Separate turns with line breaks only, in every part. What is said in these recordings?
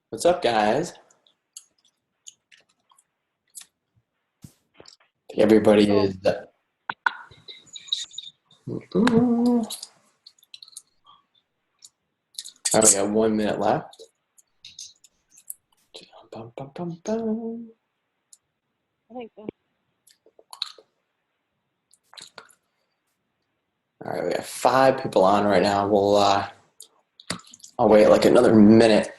What's up, guys? Everybody is. All right, we got 1 minute left. Bum, bum, bum, bum.
I think so.
All right, we got 5 people on right now. I'll wait like another minute.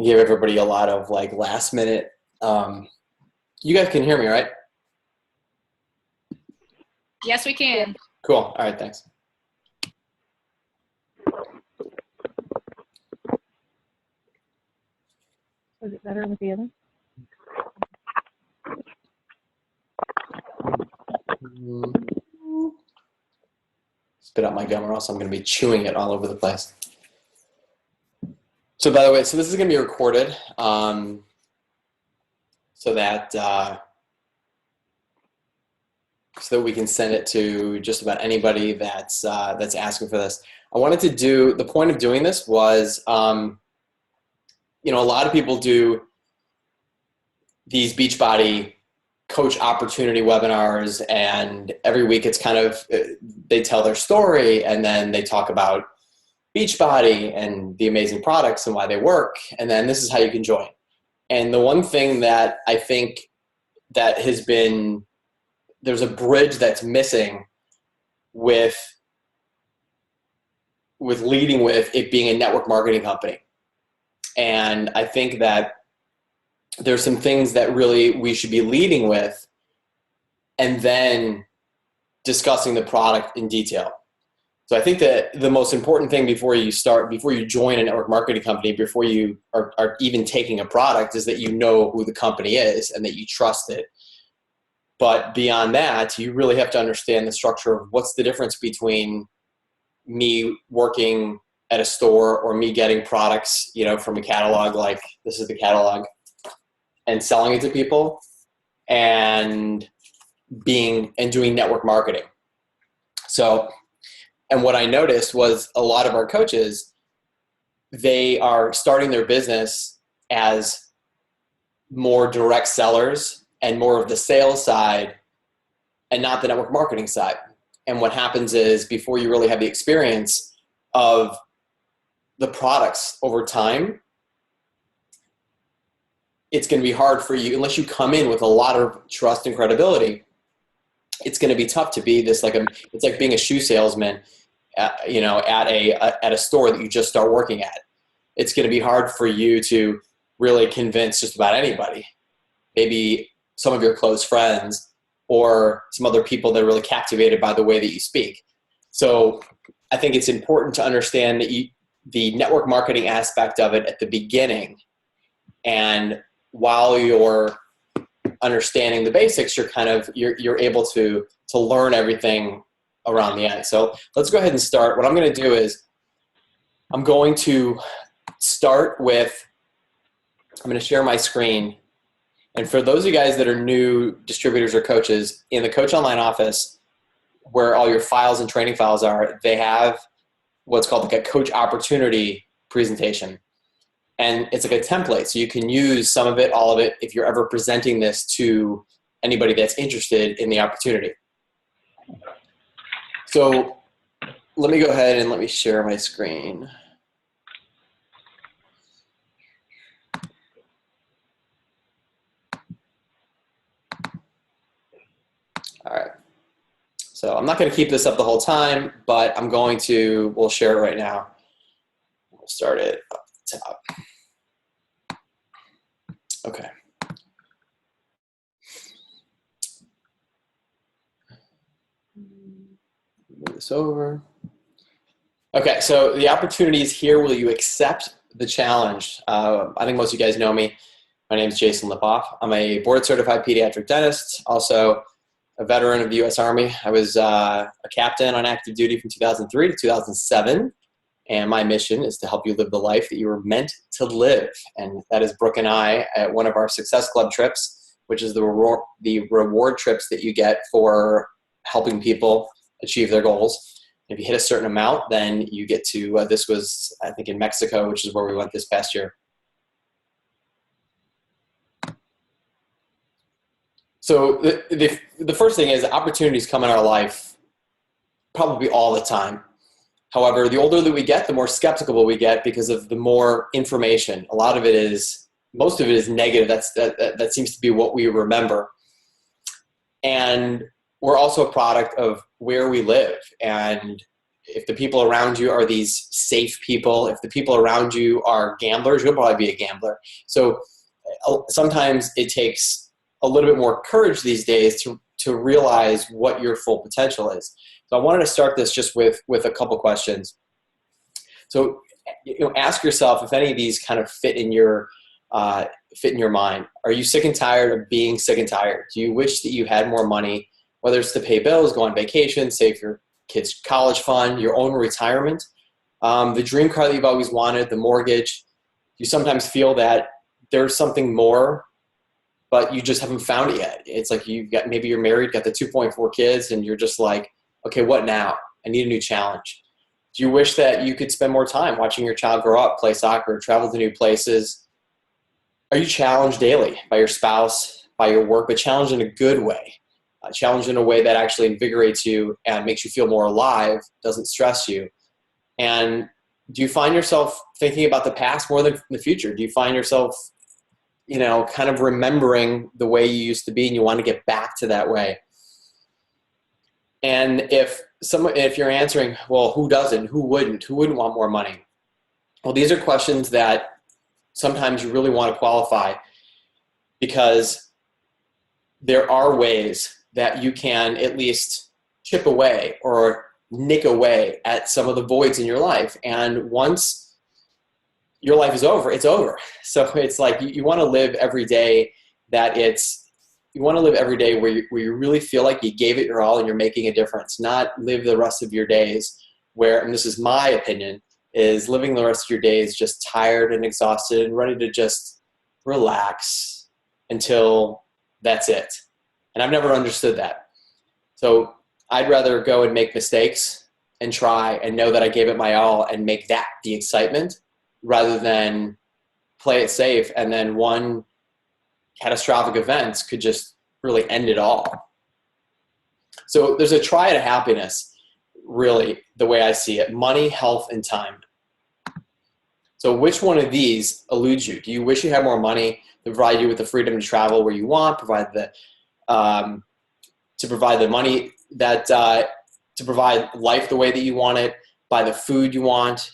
Give everybody a lot of like last minute. You guys can hear me, right?
Yes, we can.
Cool. All right, thanks.
Was it better with the other?
Spit out my gum or else I'm going to be chewing it all over the place. So by the way, this is going to be recorded so that we can send it to just about anybody that's asking for this. I wanted to do, the point of doing this was, a lot of people do these Beachbody coach opportunity webinars, and every week it's kind of, they tell their story and then they talk about Beachbody and the amazing products and why they work, and then this is how you can join. And the one thing that I think that has been, there's a bridge that's missing with leading with it being a network marketing company. And I think that there's some things that really we should be leading with and then discussing the product in detail. So I think that the most important thing before you join a network marketing company, before you are even taking a product, is that you know who the company is and that you trust it. But beyond that, you really have to understand the structure of what's the difference between me working at a store or me getting products, from a catalog, like this is the catalog, and selling it to people, and doing network marketing. So, and what I noticed was a lot of our coaches, they are starting their business as more direct sellers and more of the sales side and not the network marketing side. And what happens is, before you really have the experience of the products over time, it's going to be hard for you, unless you come in with a lot of trust and credibility. It's going to be tough to be this, it's like being a shoe salesman, at a store that you just start working at. It's going to be hard for you to really convince just about anybody. Maybe some of your close friends or some other people that are really captivated by the way that you speak. So I think it's important to understand that the network marketing aspect of it at the beginning, and while you're understanding the basics, you're able to learn everything around the end. So let's go ahead and start. What I'm going to do is I'm going to start with, I'm going to share my screen. And for those of you guys that are new distributors or coaches, in the Coach Online office, where all your files and training files are, they have what's called like a coach opportunity presentation. And it's like a template, so you can use some of it, all of it, if you're ever presenting this to anybody that's interested in the opportunity. So let me go ahead and let me share my screen. All right. So I'm not going to keep this up the whole time, but we'll share it right now. We'll start it up the top. Okay. Move this over. Okay, so the opportunity is here. Will you accept the challenge? I think most of you guys know me. My name is Jason Lipoff. I'm a board-certified pediatric dentist, also a veteran of the U.S. Army. I was a captain on active duty from 2003 to 2007, and my mission is to help you live the life that you were meant to live. And that is Brooke and I at one of our Success Club trips, which is the reward trips that you get for helping people achieve their goals. If you hit a certain amount, then you get to, this was, I think, in Mexico, which is where we went this past year. So the first thing is opportunities come in our life probably all the time. However, the older that we get, the more skeptical we get because of the more information. A lot of it is, most of it is negative. That seems to be what we remember. And we're also a product of where we live. And if the people around you are these safe people, if the people around you are gamblers, you'll probably be a gambler. So sometimes it takes a little bit more courage these days to realize what your full potential is. So I wanted to start this just with a couple questions. So ask yourself if any of these kind of fit in your mind. Are you sick and tired of being sick and tired? Do you wish that you had more money, whether it's to pay bills, go on vacation, save your kids' college fund, your own retirement, the dream car that you've always wanted, the mortgage? You sometimes feel that there's something more, but you just haven't found it yet. It's like maybe you're married, got the 2.4 kids, and you're just like, okay, what now? I need a new challenge. Do you wish that you could spend more time watching your child grow up, play soccer, travel to new places? Are you challenged daily by your spouse, by your work, but challenged in a good way? Challenged in a way that actually invigorates you and makes you feel more alive, doesn't stress you? And do you find yourself thinking about the past more than the future? Do you find yourself, kind of remembering the way you used to be and you want to get back to that way? And if you're answering, well, who doesn't? Who wouldn't want more money? Well, these are questions that sometimes you really want to qualify, because there are ways that you can at least chip away or nick away at some of the voids in your life. And once your life is over, it's over. So it's like you want to live every day where you really feel like you gave it your all and you're making a difference, not live the rest of your days where, and this is my opinion, is living the rest of your days just tired and exhausted and ready to just relax until that's it. And I've never understood that. So I'd rather go and make mistakes and try and know that I gave it my all and make that the excitement, rather than play it safe and then one catastrophic event could just really end it all. So there's a triad of happiness, really, the way I see it: money, health, and time. So which one of these eludes you? Do you wish you had more money to provide you with the freedom to travel where you want, provide the money that to provide life the way that you want it, buy the food you want,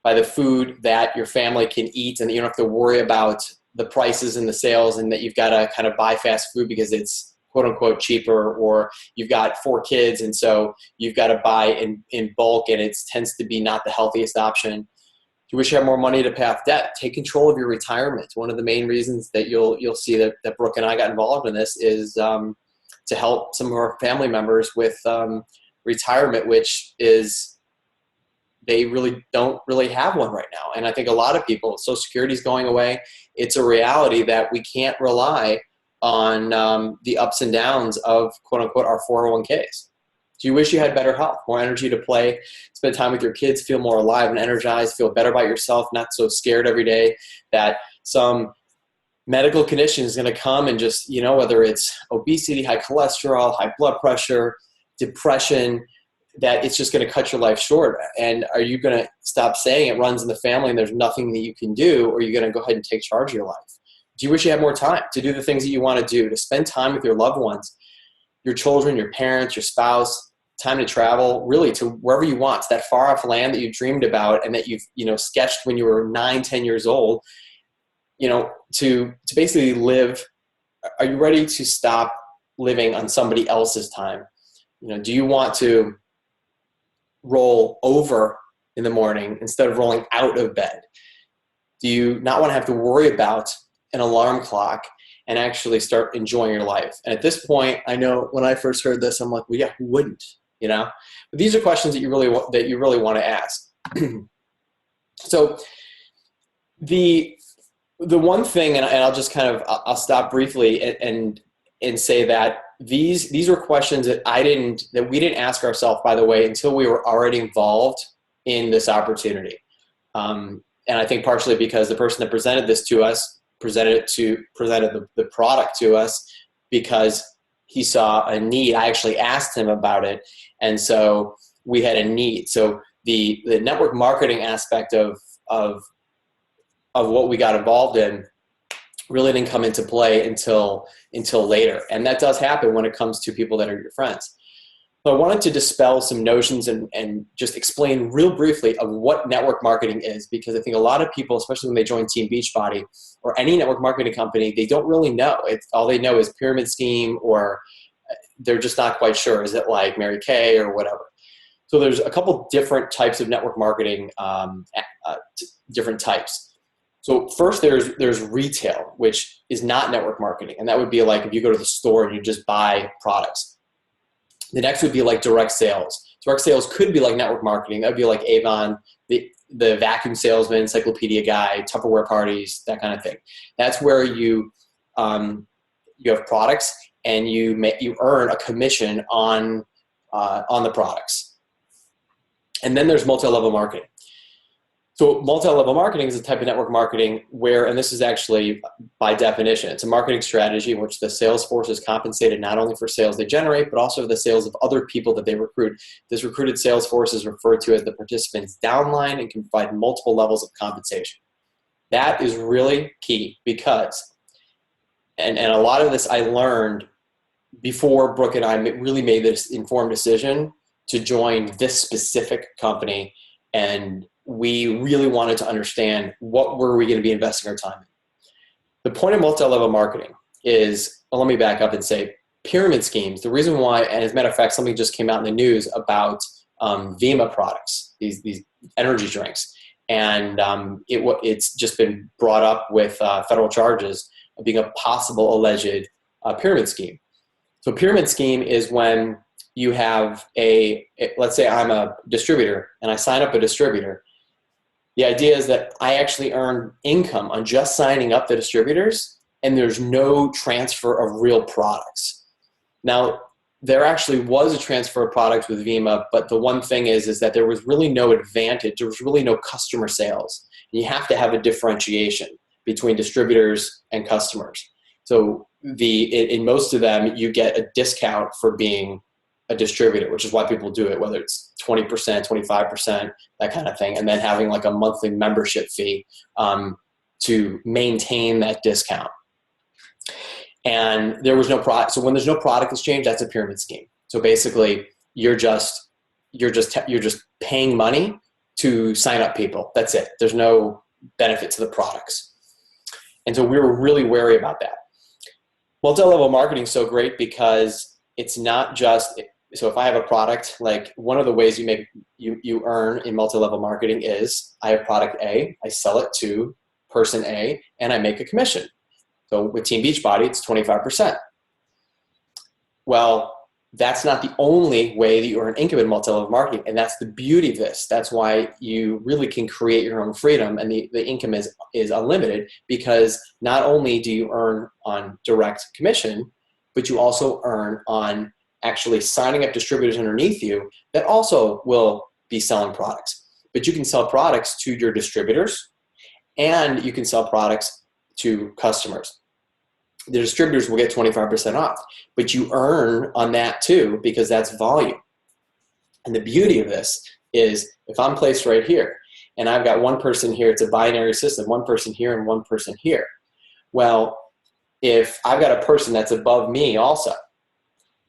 buy the food that your family can eat, and that you don't have to worry about the prices and the sales, and that you've got to kind of buy fast food because it's quote unquote cheaper, or you've got 4 kids and so you've got to buy in bulk and it tends to be not the healthiest option. You wish you had more money to pay off debt. Take control of your retirement. One of the main reasons that you'll see that Brooke and I got involved in this is to help some of our family members with retirement, which is, they really don't really have one right now. And I think a lot of people, Social Security is going away. It's a reality that we can't rely on the ups and downs of quote unquote our 401ks. Do you wish you had better health, more energy to play, spend time with your kids, feel more alive and energized, feel better about yourself, not so scared every day that some medical condition is going to come and just, whether it's obesity, high cholesterol, high blood pressure, depression, that it's just going to cut your life short? And are you going to stop saying it runs in the family and there's nothing that you can do, or are you going to go ahead and take charge of your life? Do you wish you had more time to do the things that you want to do, to spend time with your loved ones, your children, your parents, your spouse, time to travel really to wherever you want, to that far off land that you dreamed about and that you've, sketched when you were 9-10 years old, to basically live? Are you ready to stop living on somebody else's time? Do you want to roll over in the morning instead of rolling out of bed? Do you not want to have to worry about an alarm clock and actually start enjoying your life? And at this point, I know when I first heard this, I'm like, well, yeah, who wouldn't? But these are questions that you really want to ask. So the one thing, and I'll just I'll stop briefly, and and say that these were questions that we didn't ask ourselves, by the way, until we were already involved in this opportunity. And I think partially because the person that presented this to us presented the product to us because he saw a need. I actually asked him about it, and so we had a need. So the network marketing aspect of what we got involved in really didn't come into play until later. And that does happen when it comes to people that are your friends. So I wanted to dispel some notions and just explain real briefly of what network marketing is, because I think a lot of people, especially when they join Team Beachbody or any network marketing company, they don't really know. All they know is pyramid scheme, or they're just not quite sure. Is it like Mary Kay or whatever? So there's a couple different types of network marketing, different types. So first there's retail, which is not network marketing. And that would be like if you go to the store and you just buy products. The next would be like direct sales. Direct sales could be like network marketing. That would be like Avon, the vacuum salesman, encyclopedia guy, Tupperware parties, that kind of thing. That's where you have products and you earn a commission on the products. And then there's multi-level marketing. So multi-level marketing is a type of network marketing where, and this is actually by definition, it's a marketing strategy in which the sales force is compensated not only for sales they generate, but also the sales of other people that they recruit. This recruited sales force is referred to as the participant's downline and can provide multiple levels of compensation. That is really key because, and a lot of this I learned before Brooke and I really made this informed decision to join this specific company, and we really wanted to understand what were we going to be investing our time in. The point of multi-level marketing is, well, let me back up and say pyramid schemes. The reason why, and as a matter of fact, something just came out in the news about Vima products, these energy drinks. And it's just been brought up with federal charges of being a possible alleged pyramid scheme. So pyramid scheme is when you have let's say I'm a distributor and I sign up a distributor. The idea is that I actually earn income on just signing up the distributors, and there's no transfer of real products. Now, there actually was a transfer of products with Vima, but the one thing is that there was really no advantage. There was really no customer sales. You have to have a differentiation between distributors and customers. So in most of them, you get a discount for being a distributor, which is why people do it, whether it's 20%, 25%, that kind of thing, and then having like a monthly membership fee to maintain that discount. And there was no product. So when there's no product exchange, that's a pyramid scheme. So basically, you're just paying money to sign up people. That's it. There's no benefit to the products. And so we were really wary about that. Multi-level marketing is so great because it's not just, so if I have a product, like one of the ways you earn in multi-level marketing is I have product A, I sell it to person A, and I make a commission. So with Team Beachbody, it's 25%. Well, that's not the only way that you earn income in multi-level marketing, and that's the beauty of this. That's why you really can create your own freedom, and the income is unlimited, because not only do you earn on direct commission, but you also earn on actually signing up distributors underneath you that also will be selling products. But you can sell products to your distributors, and you can sell products to customers. The distributors will get 25% off, but you earn on that too, because that's volume. And the beauty of this is if I'm placed right here and I've got one person here, it's a binary system, one person here and one person here. Well, if I've got a person that's above me also,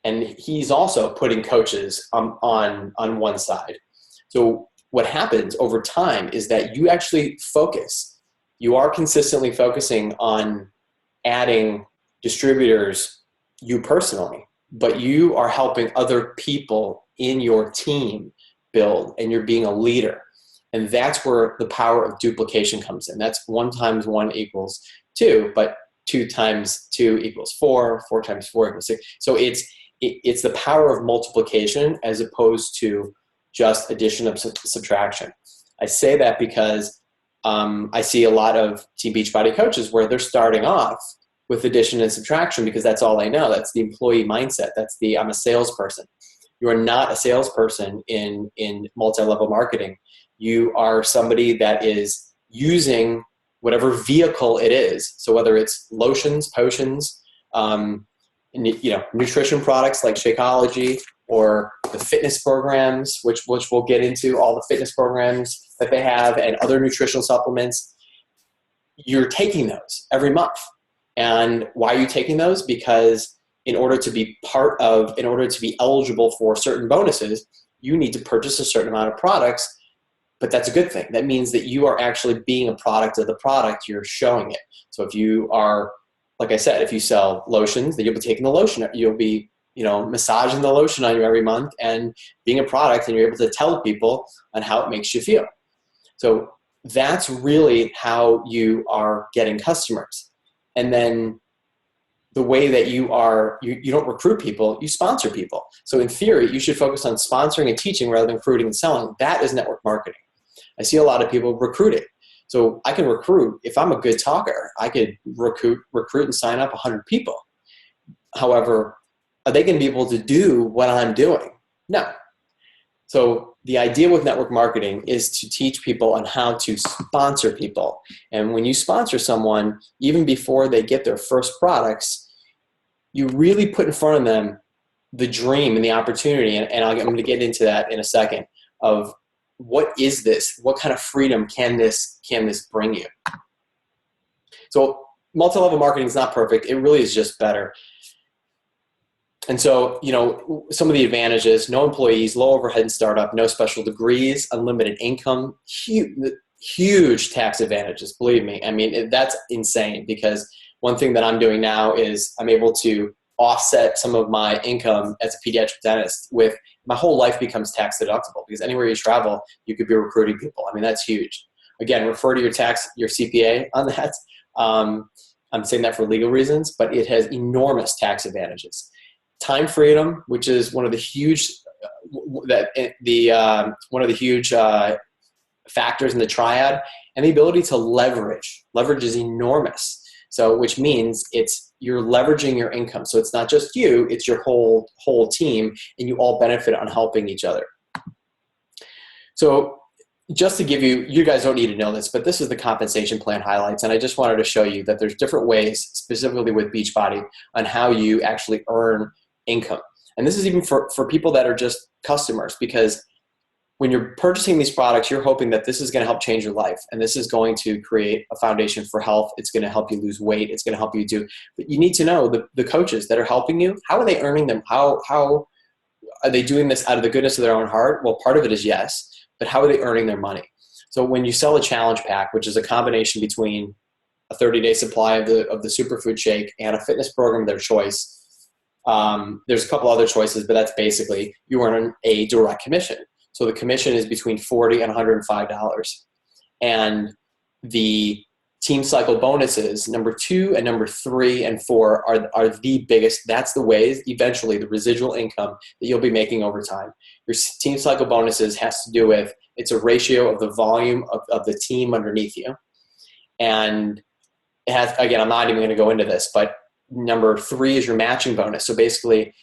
and he's also putting coaches on one side. So what happens over time is that you actually focus. You are consistently focusing on adding distributors, you personally, but you are helping other people in your team build, and you're being a leader. And that's where the power of duplication comes in. That's 1 times 1 equals 2, but 2 times 2 equals 4, 4 times 4 equals 6. So it's the power of multiplication as opposed to just addition of subtraction. I say that because I see a lot of Team Beachbody coaches where they're starting off with addition and subtraction because that's all they know. That's the employee mindset. That's the I'm a salesperson. You are not a salesperson in multi-level marketing. You are somebody that is using whatever vehicle it is. So whether it's lotions, potions, nutrition products like Shakeology, or the fitness programs, which we'll get into, all the fitness programs that they have and other nutritional supplements, you're taking those every month. And why are you taking those? Because in order to be eligible for certain bonuses, you need to purchase a certain amount of products, but that's a good thing. That means that you are actually being a product of the product, you're showing it. So if you are, like I said, if you sell lotions, then you'll be taking the lotion, you'll be massaging the lotion on you every month and being a product, and you're able to tell people on how it makes you feel. So that's really how you are getting customers. And then the way that you don't recruit people, you sponsor people. So in theory, you should focus on sponsoring and teaching rather than recruiting and selling. That is network marketing. I see a lot of people recruiting. So I can recruit, if I'm a good talker, I could recruit and sign up 100 people. However, are they going to be able to do what I'm doing? No. So the idea with network marketing is to teach people on how to sponsor people. And when you sponsor someone, even before they get their first products, you really put in front of them the dream and the opportunity. And I'm going to get into that in a second of what is this? What kind of freedom can this bring you? So multi-level marketing is not perfect. It really is just better. And so, some of the advantages: no employees, low overhead and startup, no special degrees, unlimited income, huge tax advantages. Believe me. I mean, that's insane, because one thing that I'm doing now is I'm able to offset some of my income as a pediatric dentist with my whole life becomes tax deductible, because anywhere you travel, you could be recruiting people. I mean, that's huge. Again, refer to your CPA on that. I'm saying that for legal reasons, but it has enormous tax advantages. Time freedom, which is one of the huge factors in the triad, and the ability to leverage. Leverage is enormous. So, which means you're leveraging your income. So it's not just you; it's your whole team, and you all benefit on helping each other. So, just to give you guys don't need to know this, but this is the compensation plan highlights, and I just wanted to show you that there's different ways, specifically with Beachbody, on how you actually earn income. And this is even for people that are just customers, because when you're purchasing these products, you're hoping that this is going to help change your life, and this is going to create a foundation for health. It's going to help you lose weight. It's going to help you but you need to know the coaches that are helping you, how are they earning them? How are they doing this out of the goodness of their own heart? Well, part of it is yes, but how are they earning their money? So when you sell a challenge pack, which is a combination between a 30-day supply of the superfood shake and a fitness program of their choice, there's a couple other choices, but that's basically you earn a direct commission. So the commission is between $40 and $105. And the team cycle bonuses, number 2 and number 3 and 4 are the biggest. That's the ways, eventually, the residual income that you'll be making over time. Your team cycle bonuses has to do with, it's a ratio of the volume of the team underneath you. And it has, again, I'm not even going to go into this, but number 3 is your matching bonus. So basically,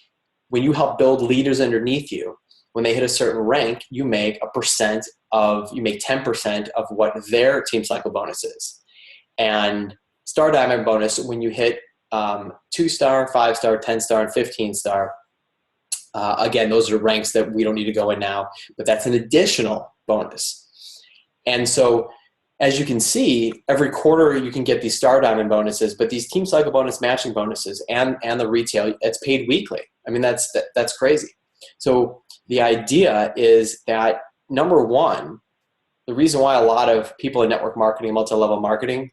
when you help build leaders underneath you, when they hit a certain rank, you make 10% of what their team cycle bonus is. And Star Diamond bonus, when you hit 2-star, 5-star, 10-star, and 15-star, again, those are ranks that we don't need to go in now, but that's an additional bonus. And so, as you can see, every quarter you can get these Star Diamond bonuses, but these team cycle bonus matching bonuses and the retail, it's paid weekly. I mean, that's crazy. So the idea is that, number one, the reason why a lot of people in network marketing, multi-level marketing,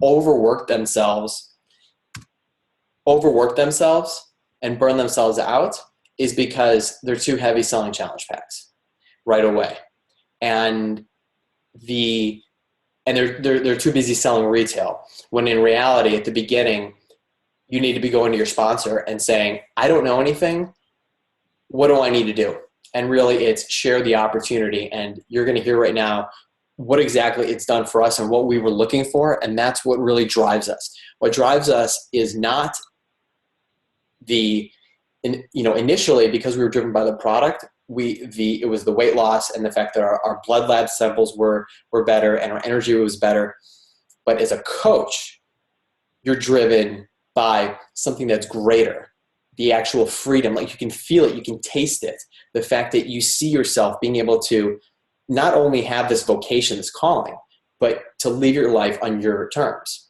overwork themselves and burn themselves out is because they're too heavy selling challenge packs right away. And they're too busy selling retail, when in reality, at the beginning, you need to be going to your sponsor and saying, I don't know anything. What do I need to do? And really, it's share the opportunity. And you're going to hear right now what exactly it's done for us and what we were looking for. And that's what really drives us. What drives us is not initially, because we were driven by the product, it was the weight loss and the fact that our blood lab samples were better and our energy was better. But as a coach, you're driven by something that's greater, the actual freedom. Like, you can feel it, you can taste it. The fact that you see yourself being able to not only have this vocation, this calling, but to live your life on your terms.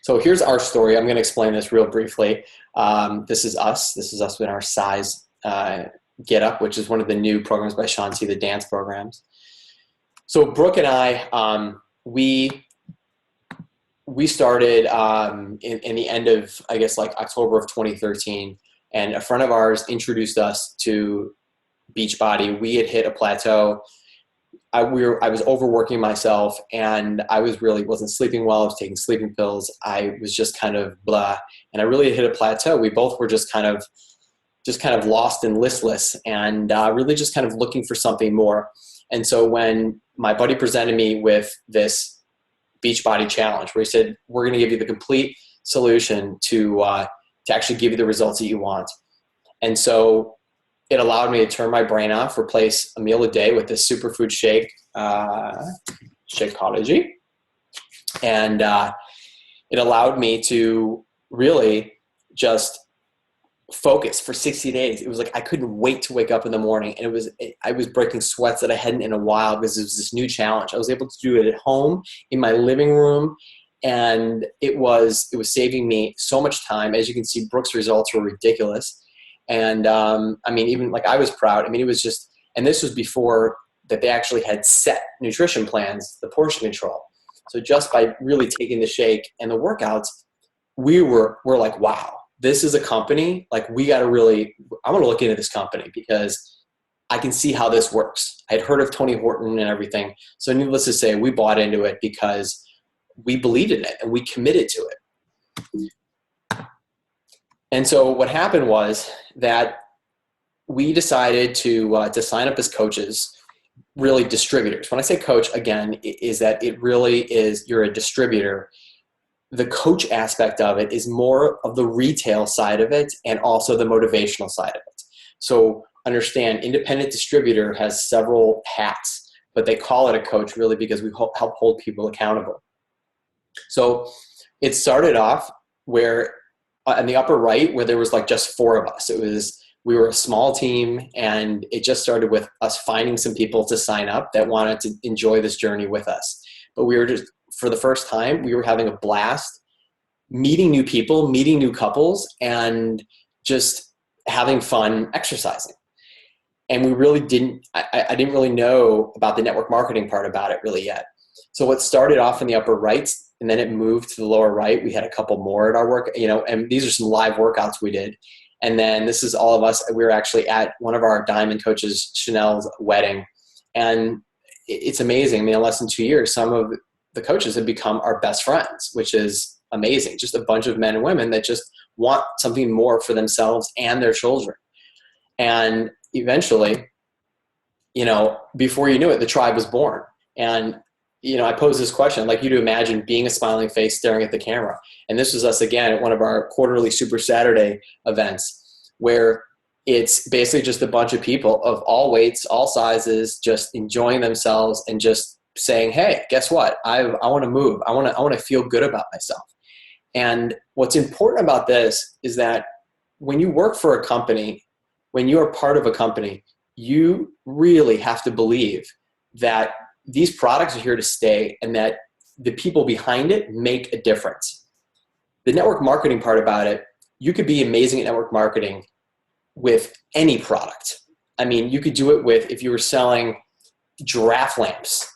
So here's our story. I'm going to explain this real briefly. This is us. This is us in our size Get Up, which is one of the new programs by Sean C, the dance programs. So Brooke and I, we started in the end of, I guess, like October of 2013, and a friend of ours introduced us to Beachbody. We had hit a plateau. I was overworking myself, and I wasn't sleeping well. I was taking sleeping pills. I was just kind of blah, and I really hit a plateau. We both were just kind of lost and listless, and really just kind of looking for something more. And so when my buddy presented me with this Beachbody challenge, where he said, we're going to give you the complete solution to actually give you the results that you want. And so it allowed me to turn my brain off, replace a meal a day with this superfood shake, Shakeology. And it allowed me to really just focus for 60 days. It was like I couldn't wait to wake up in the morning, and I was breaking sweats that I hadn't in a while because it was this new challenge. I was able to do it at home in my living room, and it was saving me so much time. As you can see, Brooke's results were ridiculous. And I mean, even like I was proud. I mean, it was just, and this was before that they actually had set nutrition plans, the portion control. So just by really taking the shake and the workouts, we're like, wow, this is a company. Like, I want to look into this company because I can see how this works. I had heard of Tony Horton and everything. So needless to say, we bought into it because we believed in it and we committed to it. And so what happened was that we decided to sign up as coaches, really distributors. When I say coach, again, is that it really is, you're a distributor. The coach aspect of it is more of the retail side of it and also the motivational side of it. So understand, independent distributor has several hats, but they call it a coach really because we help hold people accountable. So it started off where in the upper right, where there was like just 4 of us. We were a small team, and it just started with us finding some people to sign up that wanted to enjoy this journey with us. But we were just, for the first time, we were having a blast, meeting new people, meeting new couples, and just having fun exercising. And we really I didn't really know about the network marketing part about it really yet. So what started off in the upper right, and then it moved to the lower right. We had a couple more at our work, and these are some live workouts we did. And then this is all of us. We were actually at one of our diamond coaches, Chanel's wedding. And it's amazing. I mean, in less than 2 years, some of the coaches have become our best friends, which is amazing. Just a bunch of men and women that just want something more for themselves and their children. And eventually, before you knew it, the tribe was born. And I posed this question, I'd like you to imagine being a smiling face staring at the camera. And this was us again at one of our quarterly Super Saturday events, where it's basically just a bunch of people of all weights, all sizes, just enjoying themselves and just saying, hey, guess what? I want to move. I want to feel good about myself. And what's important about this is that when you work for a company, when you are part of a company, you really have to believe that these products are here to stay and that the people behind it make a difference. The network marketing part about it, you could be amazing at network marketing with any product. I mean, you could do it with, if you were selling giraffe lamps,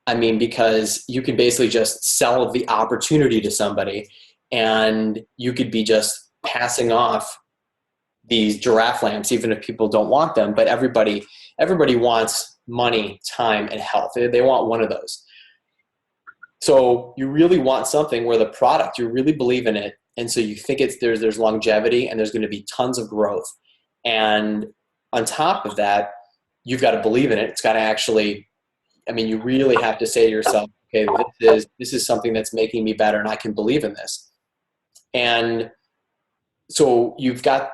because you could basically just sell the opportunity to somebody, and you could be just passing off these giraffe lamps, even if people don't want them. But everybody wants money, time, and health. They want one of those. So you really want something where the product, you really believe in it. And so you think there's longevity and there's going to be tons of growth. And on top of that, you've got to believe in it. It's got to actually, I mean, you really have to say to yourself, okay, this is something that's making me better and I can believe in this. And so you've got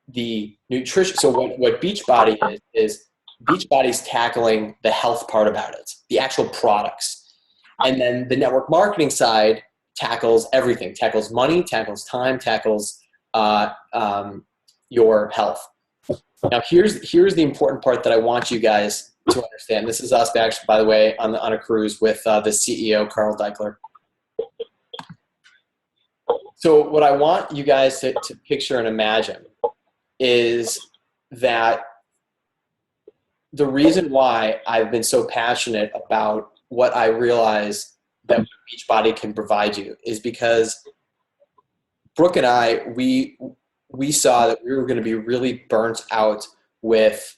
the nutrition. So what Beachbody is Beachbody's tackling the health part about it, the actual products. And then the network marketing side tackles everything, tackles money, tackles time, tackles your health. Now, here's the important part that I want you guys to understand. This is us, actually, by the way, on a cruise with the CEO, Carl Deichler. So what I want you guys to picture and imagine is that the reason why I've been so passionate about what I realize that Beachbody can provide you is because Brooke and I, we saw that we were going to be really burnt out with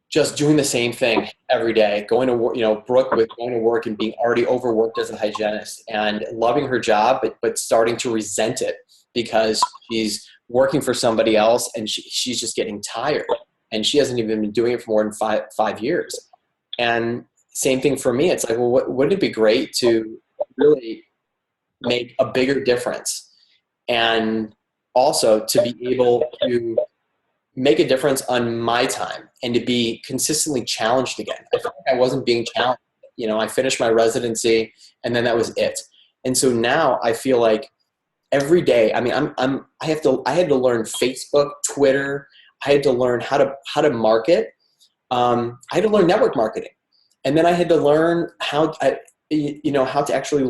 just doing the same thing every day, going to work, Brooke with going to work and being already overworked as a hygienist and loving her job, but starting to resent it because she's working for somebody else and she's just getting tired and she hasn't even been doing it for more than five years. And same thing for me. It's like, well, wouldn't it be great to really make a bigger difference and also to be able to make a difference on my time and to be consistently challenged again. I felt like I wasn't being challenged. I finished my residency and then that was it. And so now I feel like every day, I mean, I had to learn Facebook, Twitter. I had to learn how to market. I had to learn network marketing. And then I had to learn how to actually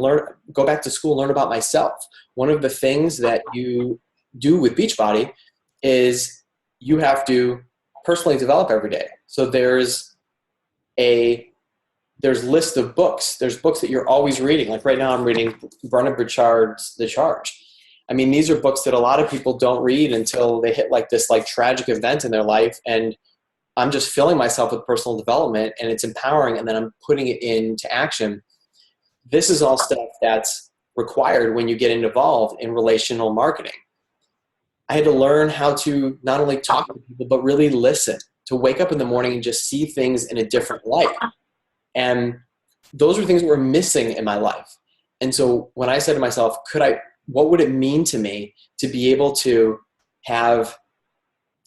go back to school, learn about myself. One of the things that you do with Beachbody is you have to personally develop every day. So there's lists of books. There's books that you're always reading. Like right now I'm reading Brendon Burchard's The Charge. I mean, these are books that a lot of people don't read until they hit this tragic event in their life. And I'm just filling myself with personal development and it's empowering. And then I'm putting it into action. This is all stuff that's required when you get involved in relational marketing. I had to learn how to not only talk to people, but really listen, to wake up in the morning and just see things in a different light. And those were things that were missing in my life. And so when I said to myself, what would it mean to me to be able to have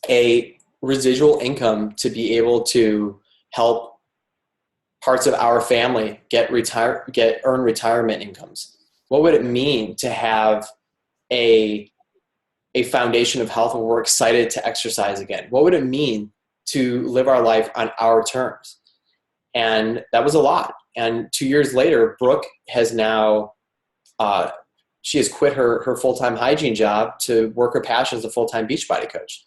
a residual income to be able to help parts of our family earn retirement incomes? What would it mean to have a foundation of health where we're excited to exercise again? What would it mean to live our life on our terms? And that was a lot. And 2 years later, Brooke has now, she has quit her full-time hygiene job to work her passion as a full-time Beachbody coach.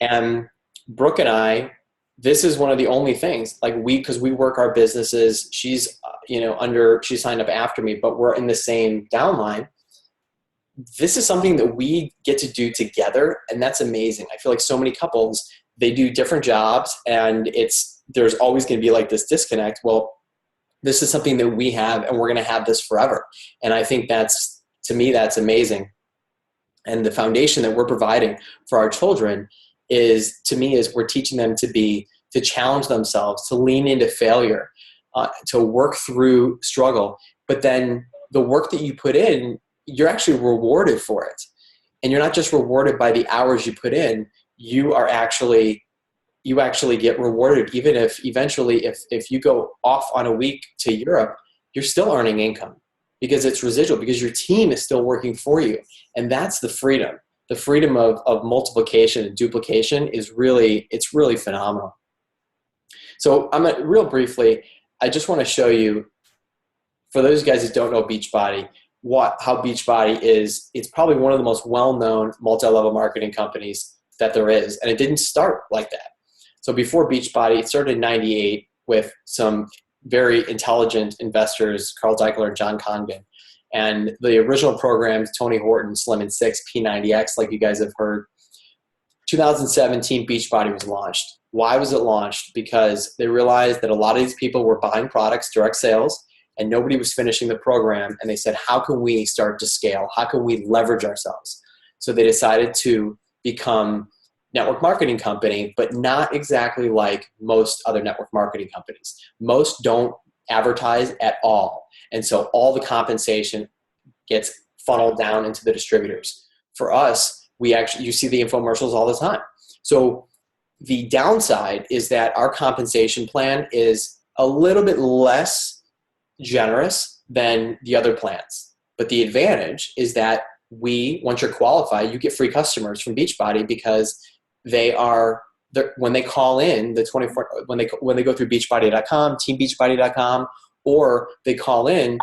And Brooke and I, this is one of the only things, because we work our businesses, she's, she signed up after me, but we're in the same downline. This is something that we get to do together, and that's amazing. I feel like so many couples, they do different jobs, and there's always going to be this disconnect. Well, this is something that we have, and we're going to have this forever. And I think to me, that's amazing. And the foundation that we're providing for our children is we're teaching them to challenge themselves, to lean into failure, to work through struggle. But then the work that you put in, you're actually rewarded for it. And you're not just rewarded by the hours you put in, you actually get rewarded. Even if eventually, if you go off on a week to Europe, you're still earning income because it's residual, because your team is still working for you. And that's the freedom. The freedom of multiplication and duplication it's really phenomenal. So real briefly, I just want to show you, for those guys that don't know Beachbody, how Beachbody is. It's probably one of the most well-known multi-level marketing companies that there is. And it didn't start like that. So before Beachbody, it started in 98 with some very intelligent investors, Carl Deichler and John Congdon. And the original programs, Tony Horton, Slim and Six, P90X, like you guys have heard. 2017, Beachbody was launched. Why was it launched? Because they realized that a lot of these people were buying products, direct sales, and nobody was finishing the program. And they said, how can we start to scale? How can we leverage ourselves? So they decided to become network marketing company, but not exactly like most other network marketing companies. Most don't advertise at all. And so all the compensation gets funneled down into the distributors. For us, you see the infomercials all the time. So the downside is that our compensation plan is a little bit less generous than the other plans. But the advantage is that once you're qualified, you get free customers from Beachbody because when they call in when they go through beachbody.com, teambeachbody.com, or they call in,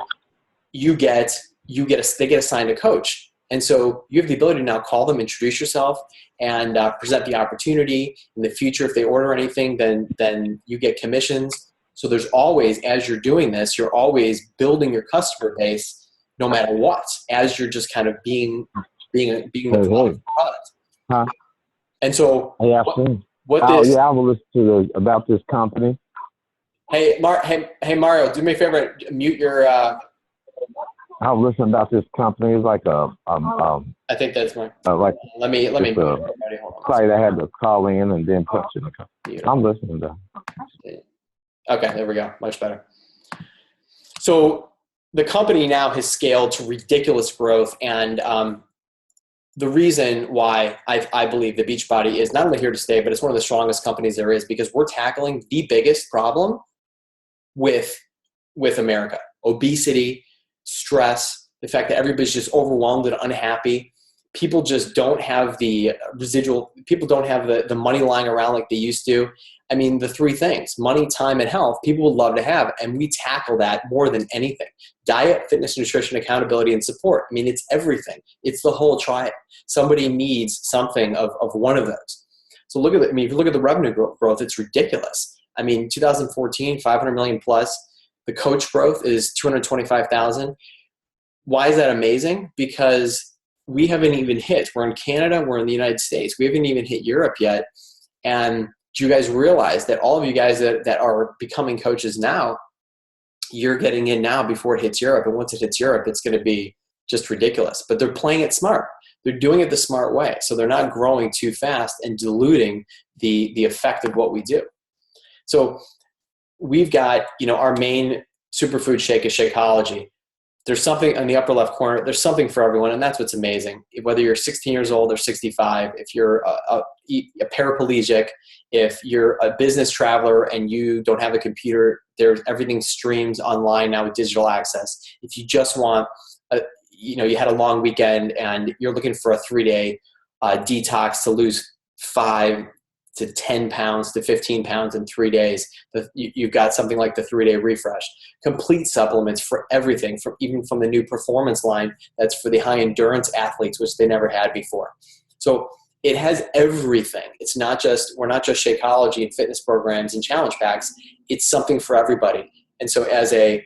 they get assigned a coach. And so you have the ability to now call them, introduce yourself, and present the opportunity. In the future, if they order anything, then you get commissions. So there's always, as you're doing this, you're always building your customer base no matter what, as you're just kind of being the product.
Huh?
And so
I will listen about this company.
Hey, Mario, do me a favor, mute your.
I was listening about this company. It's like
I think that's my.
Like
let me.
site I had to call in and then punch in the company. I'm listening though.
Okay, there we go. Much better. So the company now has scaled to ridiculous growth, and the reason why I believe that Beachbody is not only here to stay, but it's one of the strongest companies there is, because we're tackling the biggest problem with America: obesity, stress, the fact that everybody's just overwhelmed and unhappy. People just don't have the people don't have the money lying around like they used to. I mean, the three things: money, time, and health, people would love to have, and we tackle that more than anything. Diet, fitness, nutrition, accountability, and support. I mean, it's everything. It's the whole triad. Somebody needs something of one of those. So look at it. I mean, if you look at the revenue growth, it's ridiculous. I mean, 2014, 500 million plus. The coach growth is 225,000. Why is that amazing? Because we haven't even hit. We're in Canada. We're in the United States. We haven't even hit Europe yet. And do you guys realize that all of you guys that are becoming coaches now, you're getting in now before it hits Europe. And once it hits Europe, it's going to be just ridiculous. But they're playing it smart. They're doing it the smart way. So they're not growing too fast and diluting the effect of what we do. So we've got, our main superfood shake is Shakeology. There's something in the upper left corner. There's something for everyone, and that's what's amazing. Whether you're 16 years old or 65, if you're a paraplegic, if you're a business traveler and you don't have a computer, everything streams online now with digital access. If you just want, you had a long weekend and you're looking for a 3-day detox to lose 5 to 10 pounds to 15 pounds in 3 days, you've got something like the 3-day refresh. Complete supplements for everything, even from the new performance line that's for the high endurance athletes, which they never had before. So it has everything. We're not just Shakeology and fitness programs and challenge packs. It's something for everybody. And so as a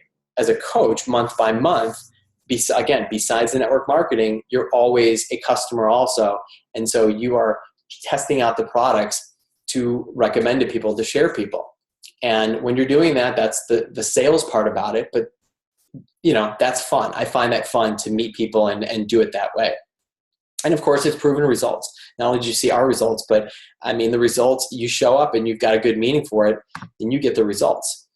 coach, month by month, besides the network marketing, you're always a customer also. And so you are testing out the products to recommend to people, to share people. And when you're doing that, that's the sales part about it. But, that's fun. I find that fun to meet people and do it that way. And of course, it's proven results. Not only do you see our results, but I mean, the results, you show up and you've got a good meaning for it, and you get the results.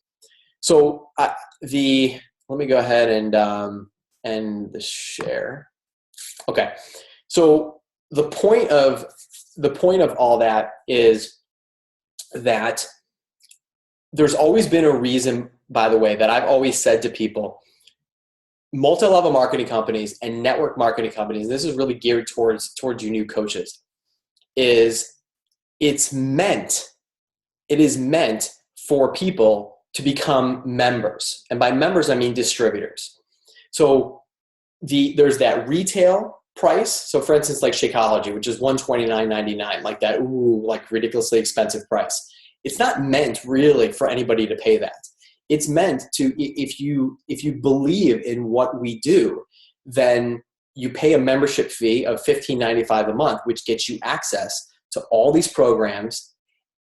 So let me go ahead and end the share. Okay. So the point of all that is that there's always been a reason, by the way, that I've always said to people: multi-level marketing companies and network marketing companies, and this is really geared towards you new coaches, it is meant for people to become members. And by members, I mean distributors. So there's that retail price. So for instance, like Shakeology, which is $129.99, like that, like ridiculously expensive price. It's not meant really for anybody to pay that. It's meant to, if you believe in what we do, then you pay a membership fee of $15.95 a month, which gets you access to all these programs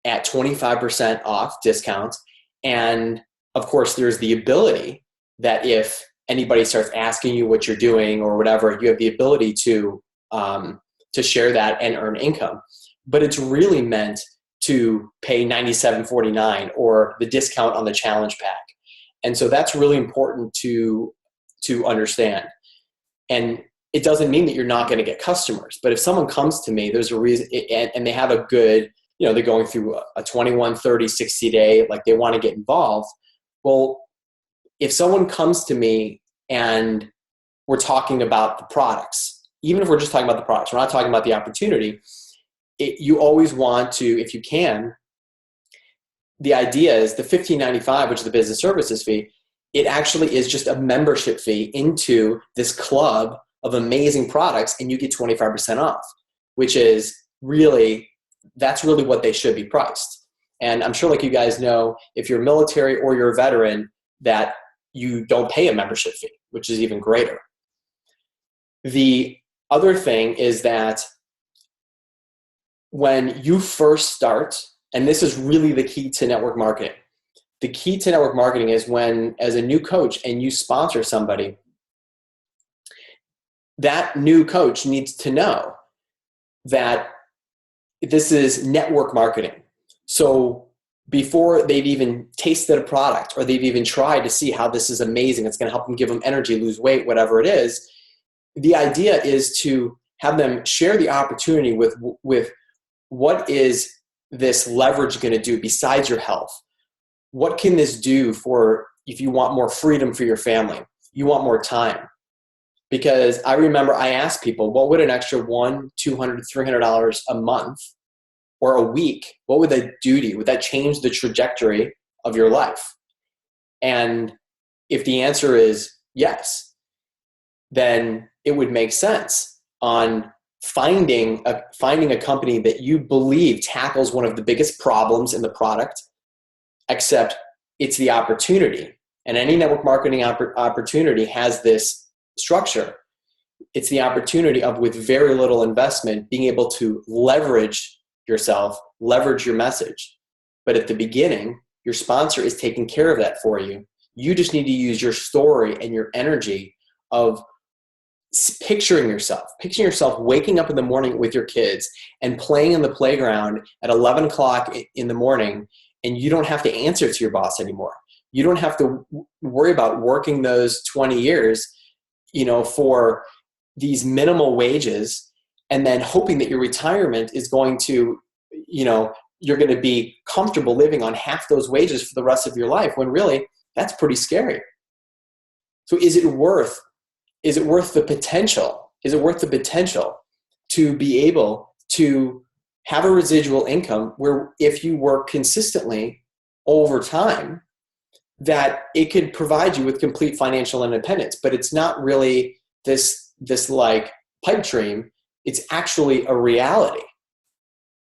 at 25% off discount. And of course, there's the ability that if anybody starts asking you what you're doing or whatever, you have the ability to share that and earn income. but it's really meant to pay $97.49 or the discount on the challenge pack. And so that's really important to understand. And it doesn't mean that you're not going to get customers, but if someone comes to me, there's a reason, and they have a good, they're going through a 21, 30, 60 day, like they want to get involved. Well, if someone comes to me and we're talking about the products, even if we're just talking about the products, we're not talking about the opportunity, you always want to, if you can, the idea is the $15.95, which is the business services fee, it actually is just a membership fee into this club of amazing products, and you get 25% off, which is really, that's really what they should be priced. And I'm sure, like you guys know, if you're military or you're a veteran, that you don't pay a membership fee, which is even greater. The other thing is that when you first start, and this is really the key to network marketing, the key to network marketing is when, as a new coach and you sponsor somebody, that new coach needs to know that this is network marketing. So before they've even tasted a product or they've even tried to see how this is amazing, it's going to help them, give them energy, lose weight, whatever it is, the idea is to have them share the opportunity with what is this leverage going to do besides your health? What can this do for if you want more freedom for your family? You want more time. Because I remember I asked people, what would an extra $100, $200, $300 a month or a week, what would that do to you? Would that change the trajectory of your life? And if the answer is yes, then it would make sense on finding a company that you believe tackles one of the biggest problems in the product, except it's the opportunity. And any network marketing opportunity has this structure. It's the opportunity of, with very little investment, being able to leverage yourself, leverage your message. But at the beginning, your sponsor is taking care of that for you. You just need to use your story and your energy of picturing yourself waking up in the morning with your kids and playing in the playground at 11 o'clock in the morning, and you don't have to answer to your boss anymore. You don't have to worry about working those 20 years, for these minimal wages, and then hoping that your retirement is going to, you're going to be comfortable living on half those wages for the rest of your life, when really that's pretty scary. So is it worth the potential? Is it worth the potential to be able to have a residual income where, if you work consistently over time, that it could provide you with complete financial independence? But it's not really this like pipe dream. It's actually a reality.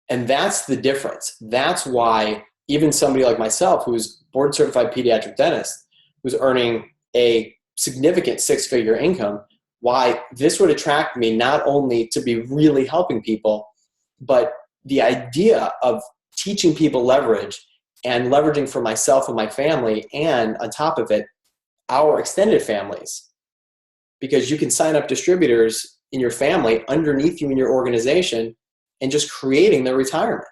And that's the difference. That's why even somebody like myself, who's board certified pediatric dentist, who's earning a significant six-figure income, why this would attract me, not only to be really helping people, but the idea of teaching people leverage and leveraging for myself and my family, and on top of it, our extended families. Because you can sign up distributors in your family underneath you in your organization and just creating their retirement.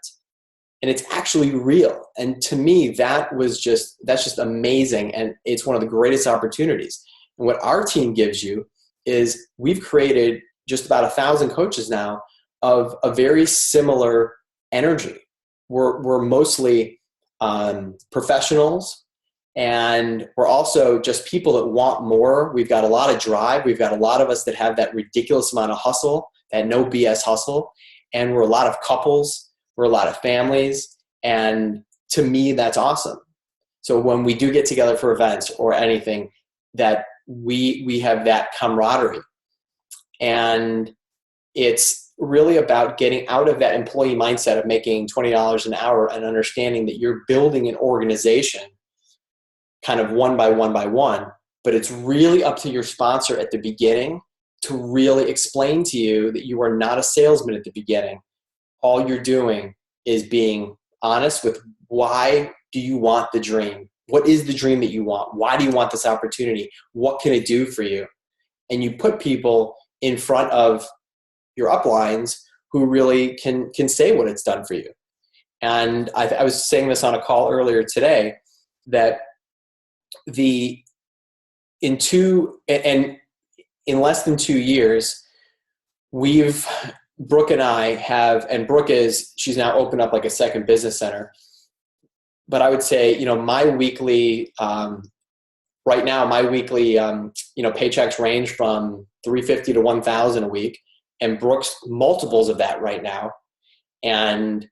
And it's actually real. And to me, that's just amazing. And it's one of the greatest opportunities. And what our team gives you is, we've created just about 1,000 coaches now of a very similar energy. We're mostly professionals, and we're also just people that want more. We've got a lot of drive. We've got a lot of us that have that ridiculous amount of hustle, that no BS hustle. And we're a lot of couples. We're a lot of families. And to me, that's awesome. So when we do get together for events or anything, that we have that camaraderie. And it's really about getting out of that employee mindset of making $20 an hour and understanding that you're building an organization kind of one by one by one. But it's really up to your sponsor at the beginning to really explain to you that you are not a salesman at the beginning. All you're doing is being honest with, why do you want the dream? What is the dream that you want? Why do you want this opportunity? What can it do for you? And you put people in front of your uplines who really can say what it's done for you. And I was saying this on a call earlier today that in less than 2 years, Brooke and I have, and Brooke she's now opened up like a second business center. But I would say, my weekly, right now, my weekly, paychecks range from $350 to $1,000 a week, and Brooke's multiples of that right now. And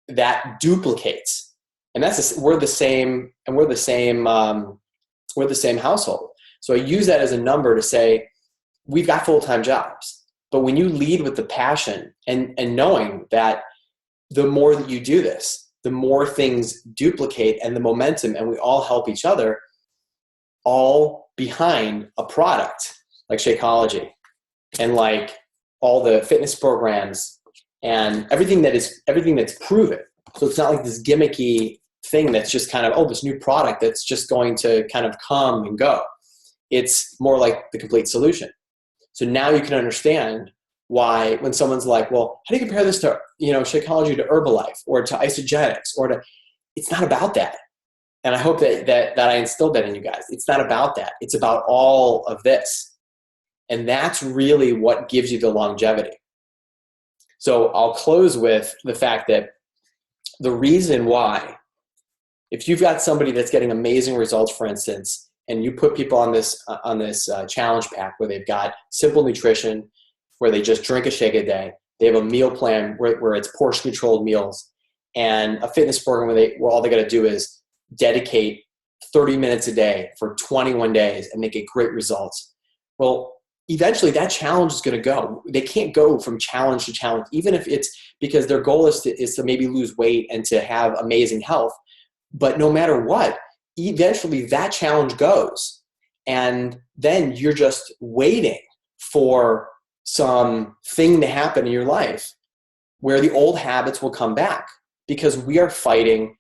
that duplicates. And we're the same household. So I use that as a number to say, we've got full-time jobs. But when you lead with the passion and knowing that the more that you do this, the more things duplicate and the momentum, and we all help each other, all behind a product like Shakeology and like all the fitness programs and everything that's proven. So it's not like this gimmicky thing that's just kind of, this new product that's just going to kind of come and go. It's more like the complete solution. So now you can understand why when someone's like, well, how do you compare this to, Shakeology to Herbalife or to Isogenics it's not about that. And I hope that I instilled that in you guys. It's not about that. It's about all of this. And that's really what gives you the longevity. So I'll close with the fact that the reason why, if you've got somebody that's getting amazing results, for instance, and you put people on this challenge pack where they've got simple nutrition, where they just drink a shake a day, they have a meal plan where it's portion controlled meals, and a fitness program where all they got to do is dedicate 30 minutes a day for 21 days and they get great results. Well, eventually that challenge is going to go. They can't go from challenge to challenge, even if it's because their goal is to maybe lose weight and to have amazing health. But no matter what, eventually that challenge goes. And then you're just waiting for some thing to happen in your life where the old habits will come back, because we are fighting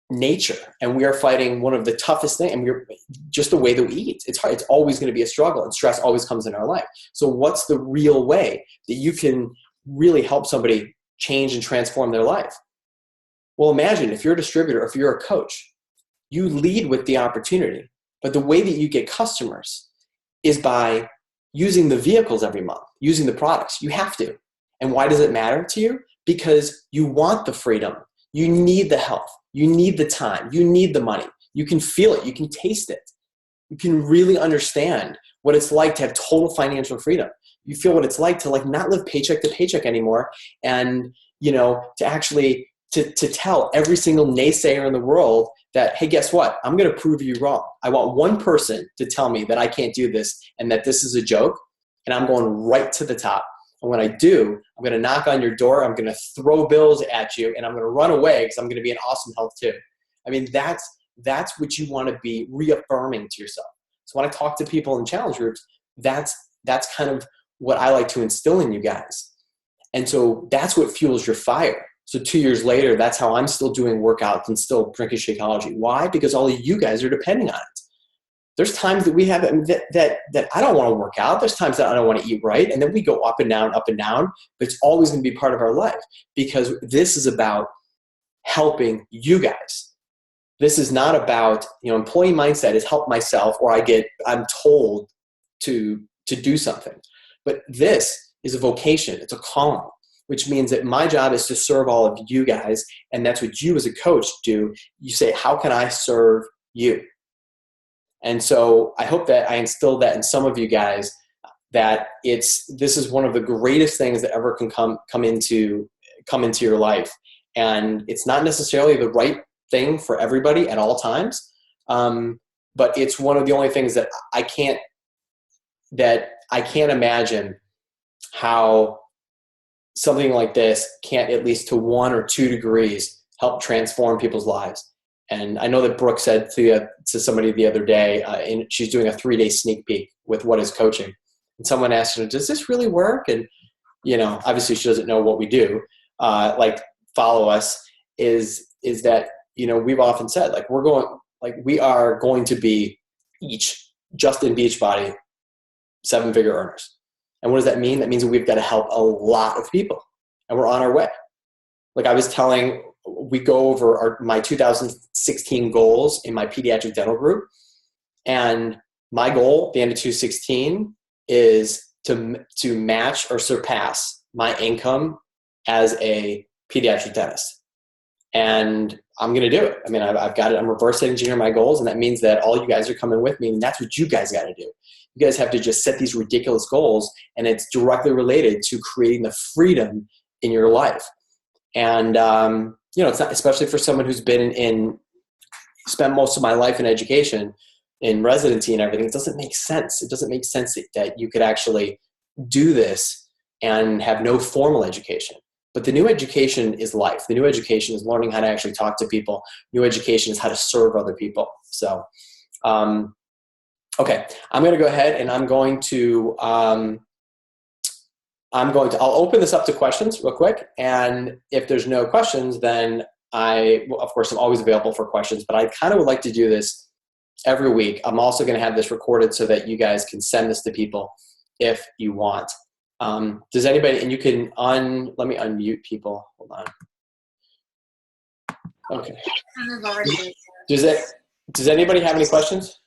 nature and we are fighting one of the toughest things, and we're just the way that we eat. It's hard. It's always going to be a struggle, and stress always comes in our life. So what's the real way that you can really help somebody change and transform their life? Well, imagine if you're a distributor or if you're a coach, you lead with the opportunity, but the way that you get customers is by using the vehicles every month, using the products. You have to. And why does it matter to you? Because you want the freedom. You need the health. You need the time. You need the money. You can feel it. You can taste it. You can really understand what it's like to have total financial freedom. You feel what it's like to not live paycheck to paycheck anymore, and to actually to tell every single naysayer in the world that, hey, guess what? I'm going to prove you wrong. I want one person to tell me that I can't do this and that this is a joke, and I'm going right to the top. And when I do, I'm going to knock on your door. I'm going to throw bills at you, and I'm going to run away because I'm going to be in awesome health too. I mean, that's what you want to be reaffirming to yourself. So when I talk to people in challenge groups, that's kind of what I like to instill in you guys. And so that's what fuels your fire. So 2 years later, that's how I'm still doing workouts and still drinking Shakeology. Why? Because all of you guys are depending on it. There's times that we have that I don't want to work out. There's times that I don't want to eat right. And then we go up and down, but it's always going to be part of our life, because this is about helping you guys. This is not about, employee mindset is help myself, or I'm told to do something. But this is a vocation. It's a calling, which means that my job is to serve all of you guys. And that's what you as a coach do. You say, how can I serve you? And so I hope that I instilled that in some of you guys, that this is one of the greatest things that ever can come into your life. And it's not necessarily the right thing for everybody at all times. But it's one of the only things that I can't imagine how something like this can't, at least to 1 or 2 degrees, help transform people's lives. And I know that Brooke said to somebody the other day, and she's doing a 3-day sneak peek with What Is Coaching. And someone asked her, does this really work? And, obviously she doesn't know what we do, follow us, is that, we've often said, we are going to be each, just in Beachbody, 7-figure earners. And what does that mean? That means that we've got to help a lot of people, and we're on our way. Like I was telling, we go over my 2016 goals in my pediatric dental group. And my goal at the end of 2016 is to match or surpass my income as a pediatric dentist. And I'm going to do it. I mean, I've got it. I'm reverse engineering my goals. And that means that all you guys are coming with me. And that's what you guys got to do. You guys have to just set these ridiculous goals. And it's directly related to creating the freedom in your life. And, it's not, especially for someone who's been spent most of my life in education, in residency and everything, it doesn't make sense. It doesn't make sense that you could actually do this and have no formal education. But the new education is life. The new education is learning how to actually talk to people. New education is how to serve other people. So, okay, I'm going to go ahead and I'll open this up to questions real quick. And if there's no questions, then of course, I'm always available for questions, but I kind of would like to do this every week. I'm also going to have this recorded so that you guys can send this to people if you want. Does anybody, and you can let me unmute people. Hold on. Okay. Does anybody have any questions?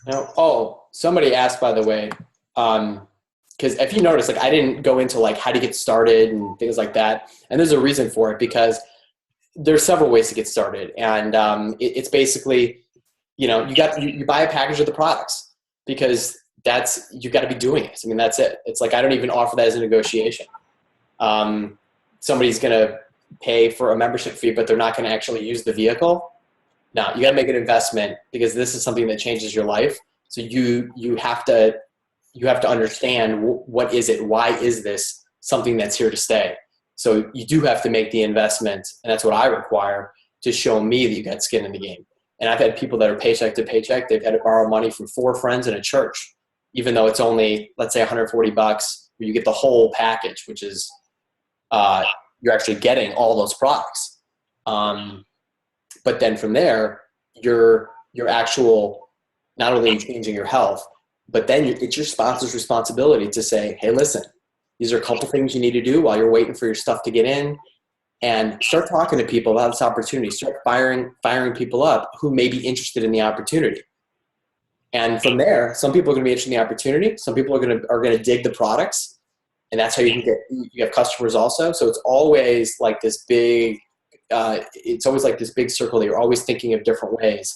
No. Oh, somebody asked, by the way, because if you notice, like I didn't go into like how to get started and things like that. And there's a reason for it, because there's several ways to get started. And it's basically, you buy a package of the products, because you've got to be doing it. I mean, that's it. It's like, I don't even offer that as a negotiation. Somebody's going to pay for a membership fee, but they're not going to actually use the vehicle. Now, you got to make an investment, because this is something that changes your life. So you have to understand, what is it? Why is this something that's here to stay? So you do have to make the investment, and that's what I require to show me that you got skin in the game. And I've had people that are paycheck to paycheck. They've had to borrow money from 4 friends in a church, even though it's only, let's say, $140, where you get the whole package, which is you're actually getting all those products. But then from there, you're actual, not only changing your health, but then it's your sponsor's responsibility to say, hey, listen, these are a couple things you need to do while you're waiting for your stuff to get in, and start talking to people about this opportunity. Start firing people up who may be interested in the opportunity. And from there, some people are going to be interested in the opportunity. Some people are going to dig the products, and that's how you have customers also. So it's always like this big, circle that you're always thinking of different ways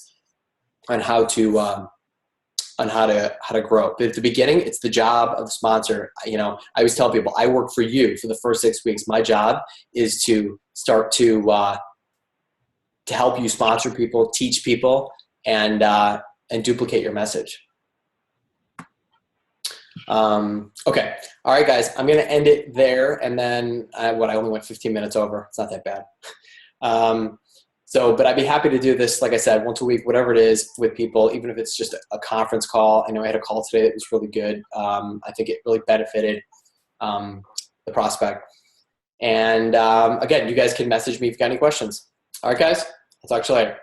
on how to grow. But at the beginning, it's the job of the sponsor. I always tell people, I work for you for the first 6 weeks. My job is to start to help you sponsor people, teach people, and duplicate your message. Okay. All right, guys, I'm going to end it there. And then I only went 15 minutes over. It's not that bad. But I'd be happy to do this, like I said, once a week, whatever it is, with people, even if it's just a conference call. I know I had a call today that was really good. I think it really benefited the prospect. And again, you guys can message me if you've got any questions. All right, guys, I'll talk to you later.